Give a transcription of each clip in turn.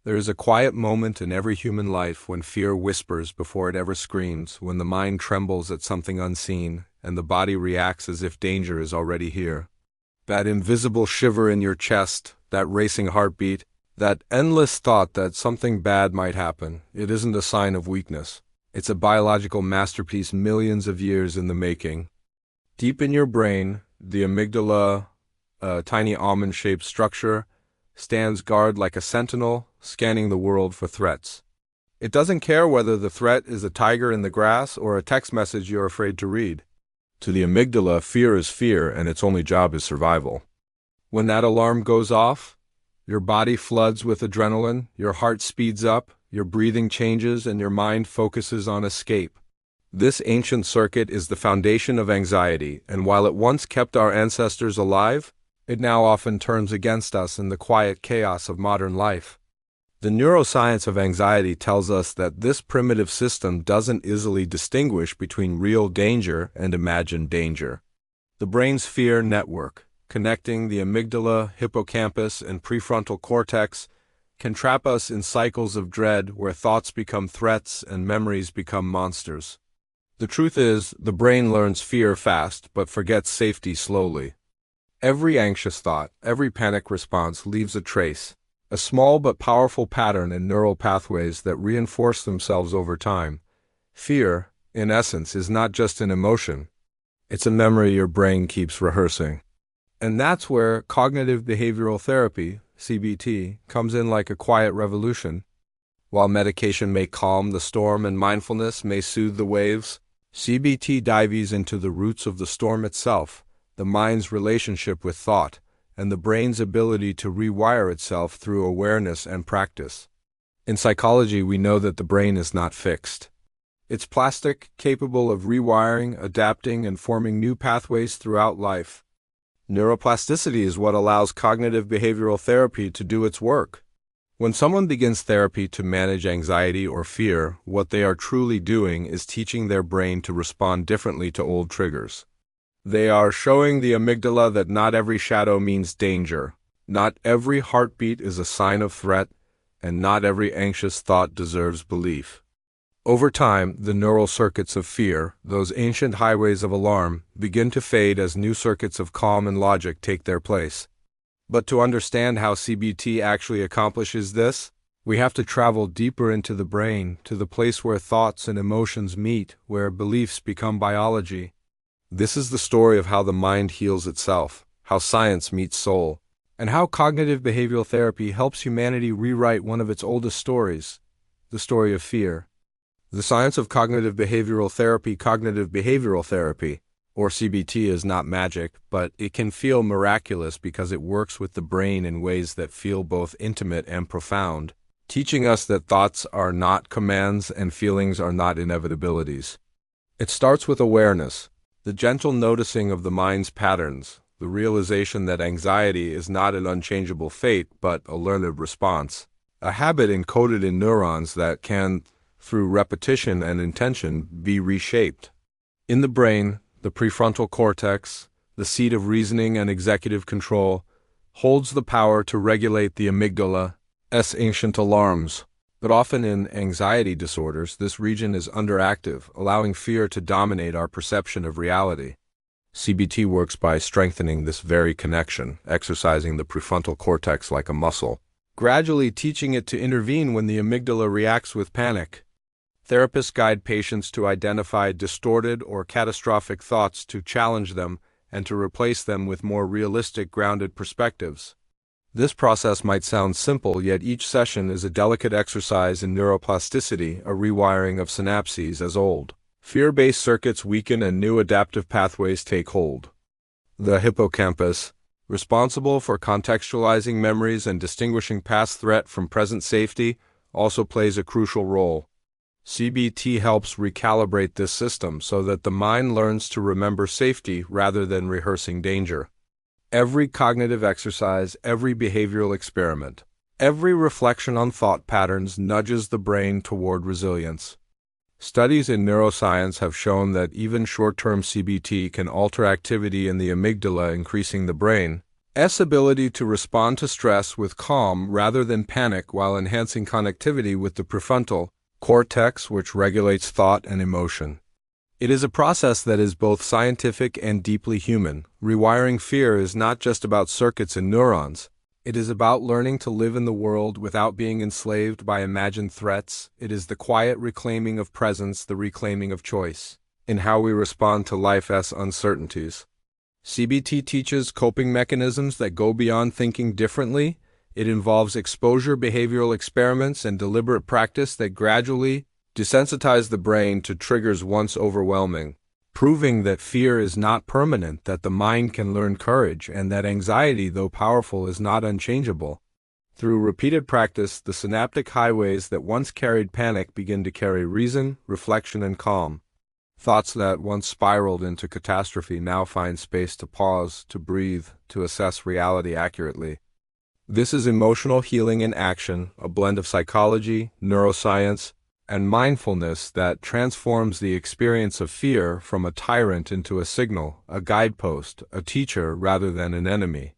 There is a quiet moment in every human life when fear whispers before it ever screams, when the mind trembles at something unseen, and the body reacts as if danger is already here. That invisible shiver in your chest, that racing heartbeat, that endless thought that something bad might happen, it isn't a sign of weakness. It's a biological masterpiece millions of years in the making. Deep in your brain, the amygdala, a tiny almond-shaped structure, stands guard like a sentinel, scanning the world for threats. It doesn't care whether the threat is a tiger in the grass or a text message you're afraid to read. To the amygdala, fear is fear, and its only job is survival. When that alarm goes off, your body floods with adrenaline, your heart speeds up, your breathing changes, and your mind focuses on escape. This ancient circuit is the foundation of anxiety, and while it once kept our ancestors alive, it now often turns against us in the quiet chaos of modern life. The neuroscience of anxiety tells us that this primitive system doesn't easily distinguish between real danger and imagined danger. The brain's fear network, connecting the amygdala, hippocampus, and prefrontal cortex, can trap us in cycles of dread where thoughts become threats and memories become monsters. The truth is, the brain learns fear fast but forgets safety slowly. Every anxious thought, every panic response leaves a trace, a small but powerful pattern in neural pathways that reinforce themselves over time. Fear, in essence, is not just an emotion. It's a memory your brain keeps rehearsing. And that's where cognitive behavioral therapy, CBT, comes in like a quiet revolution. While medication may calm the storm and mindfulness may soothe the waves, CBT dives into the roots of the storm itself, the mind's relationship with thought, and the brain's ability to rewire itself through awareness and practice. In psychology, we know that the brain is not fixed. It's plastic, capable of rewiring, adapting, and forming new pathways throughout life. Neuroplasticity is what allows cognitive behavioral therapy to do its work. When someone begins therapy to manage anxiety or fear, what they are truly doing is teaching their brain to respond differently to old triggers. They are showing the amygdala that not every shadow means danger, not every heartbeat is a sign of threat, and not every anxious thought deserves belief. Over time, the neural circuits of fear, those ancient highways of alarm, begin to fade as new circuits of calm and logic take their place. But to understand how CBT actually accomplishes this, we have to travel deeper into the brain, to the place where thoughts and emotions meet, where beliefs become biology. This is the story of how the mind heals itself, how science meets soul, and how cognitive behavioral therapy helps humanity rewrite one of its oldest stories, the story of fear. The science of cognitive behavioral therapy, or CBT, is not magic, but it can feel miraculous because it works with the brain in ways that feel both intimate and profound, teaching us that thoughts are not commands and feelings are not inevitabilities. It starts with awareness, the gentle noticing of the mind's patterns, the realization that anxiety is not an unchangeable fate but a learned response, a habit encoded in neurons that can, through repetition and intention, be reshaped. In the brain, the prefrontal cortex, the seat of reasoning and executive control, holds the power to regulate the amygdala's ancient alarms. But often in anxiety disorders, this region is underactive, allowing fear to dominate our perception of reality. CBT works by strengthening this very connection, exercising the prefrontal cortex like a muscle, gradually teaching it to intervene when the amygdala reacts with panic. Therapists guide patients to identify distorted or catastrophic thoughts, to challenge them, and to replace them with more realistic, grounded perspectives. This process might sound simple, yet each session is a delicate exercise in neuroplasticity, a rewiring of synapses as old fear-based circuits weaken and new adaptive pathways take hold. The hippocampus, responsible for contextualizing memories and distinguishing past threat from present safety, also plays a crucial role. CBT helps recalibrate this system so that the mind learns to remember safety rather than rehearsing danger. Every cognitive exercise, every behavioral experiment, every reflection on thought patterns nudges the brain toward resilience. Studies in neuroscience have shown that even short-term CBT can alter activity in the amygdala, increasing the brain S ability to respond to stress with calm rather than panic while enhancing connectivity with the prefrontal cortex, which regulates thought and emotion. It is a process that is both scientific and deeply human. Rewiring fear is not just about circuits and neurons. It is about learning to live in the world without being enslaved by imagined threats. It is the quiet reclaiming of presence, the reclaiming of choice, in how we respond to life's uncertainties. CBT teaches coping mechanisms that go beyond thinking differently. It involves exposure behavioral experiments and deliberate practice that gradually desensitize the brain to triggers once overwhelming, proving that fear is not permanent, that the mind can learn courage, and that anxiety, though powerful, is not unchangeable. Through repeated practice, the synaptic highways that once carried panic begin to carry reason, reflection, and calm. Thoughts that once spiraled into catastrophe now find space to pause, to breathe, to assess reality accurately. This is emotional healing in action, a blend of psychology, neuroscience, and mindfulness that transforms the experience of fear from a tyrant into a signal, a guidepost, a teacher rather than an enemy.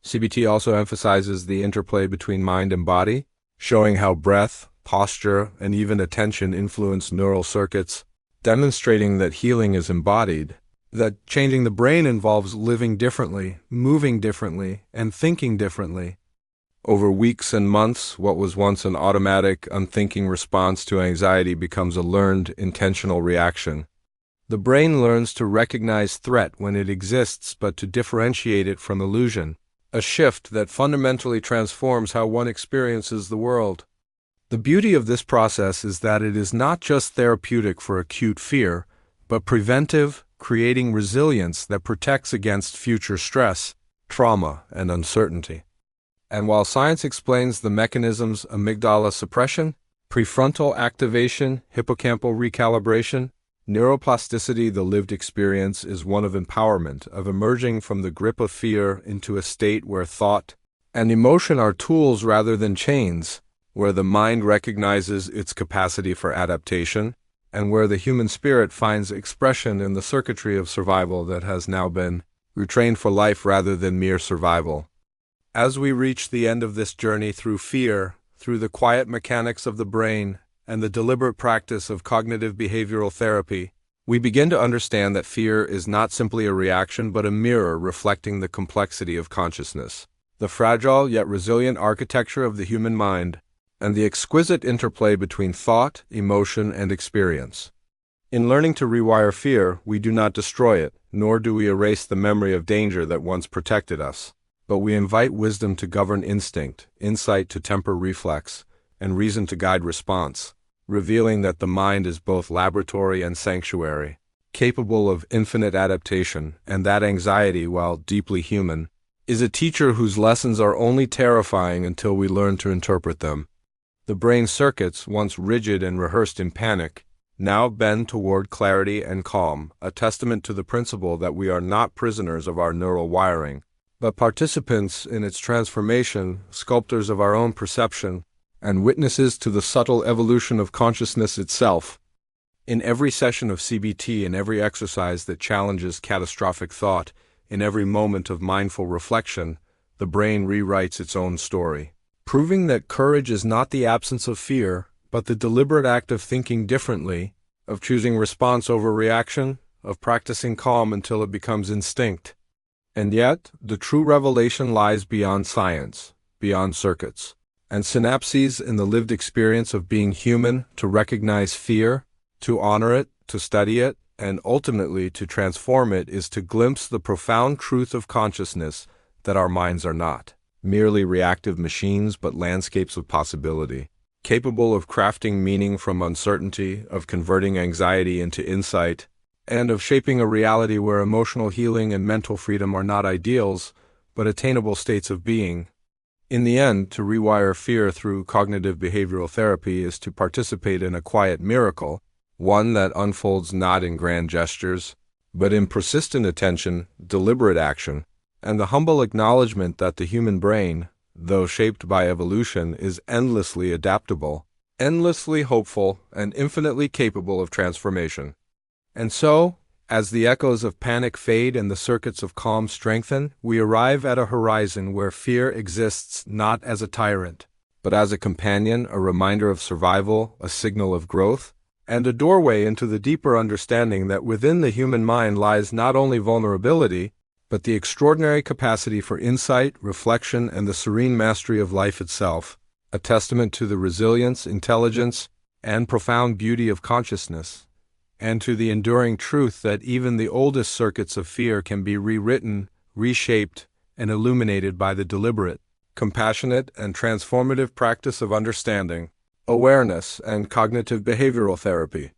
CBT also emphasizes the interplay between mind and body, showing how breath, posture, and even attention influence neural circuits, demonstrating that healing is embodied, that changing the brain involves living differently, moving differently, and thinking differently. Over weeks and months, what was once an automatic, unthinking response to anxiety becomes a learned, intentional reaction. The brain learns to recognize threat when it exists, but to differentiate it from illusion, a shift that fundamentally transforms how one experiences the world. The beauty of this process is that it is not just therapeutic for acute fear, but preventive, creating resilience that protects against future stress, trauma, and uncertainty. And while science explains the mechanisms amygdala suppression, prefrontal activation, hippocampal recalibration, neuroplasticity, the lived experience is one of empowerment, of emerging from the grip of fear into a state where thought and emotion are tools rather than chains, where the mind recognizes its capacity for adaptation, and where the human spirit finds expression in the circuitry of survival that has now been retrained for life rather than mere survival. As we reach the end of this journey through fear, through the quiet mechanics of the brain, and the deliberate practice of cognitive behavioral therapy, we begin to understand that fear is not simply a reaction but a mirror reflecting the complexity of consciousness, the fragile yet resilient architecture of the human mind, and the exquisite interplay between thought, emotion, and experience. In learning to rewire fear, we do not destroy it, nor do we erase the memory of danger that once protected us, but we invite wisdom to govern instinct, insight to temper reflex, and reason to guide response, revealing that the mind is both laboratory and sanctuary, capable of infinite adaptation, and that anxiety, while deeply human, is a teacher whose lessons are only terrifying until we learn to interpret them. The brain circuits, once rigid and rehearsed in panic, now bend toward clarity and calm, a testament to the principle that we are not prisoners of our neural wiring, but participants in its transformation, sculptors of our own perception, and witnesses to the subtle evolution of consciousness itself. In every session of CBT, in every exercise that challenges catastrophic thought, in every moment of mindful reflection, the brain rewrites its own story, proving that courage is not the absence of fear, but the deliberate act of thinking differently, of choosing response over reaction, of practicing calm until it becomes instinct. And yet, the true revelation lies beyond science, beyond circuits, and synapses in the lived experience of being human, to recognize fear, to honor it, to study it, and ultimately to transform it is to glimpse the profound truth of consciousness that our minds are not merely reactive machines but landscapes of possibility, capable of crafting meaning from uncertainty, of converting anxiety into insight, and of shaping a reality where emotional healing and mental freedom are not ideals, but attainable states of being. In the end, to rewire fear through cognitive behavioral therapy is to participate in a quiet miracle, one that unfolds not in grand gestures, but in persistent attention, deliberate action, and the humble acknowledgement that the human brain, though shaped by evolution, is endlessly adaptable, endlessly hopeful, and infinitely capable of transformation. And so, As the echoes of panic fade and the circuits of calm strengthen, we arrive at a horizon where fear exists not as a tyrant, but as a companion, a reminder of survival, a signal of growth, and a doorway into the deeper understanding that within the human mind lies not only vulnerability, but the extraordinary capacity for insight, reflection, and the serene mastery of life itself, a testament to the resilience, intelligence, and profound beauty of consciousness, and to the enduring truth that even the oldest circuits of fear can be rewritten, reshaped, and illuminated by the deliberate, compassionate, and transformative practice of understanding, awareness, and cognitive behavioral therapy.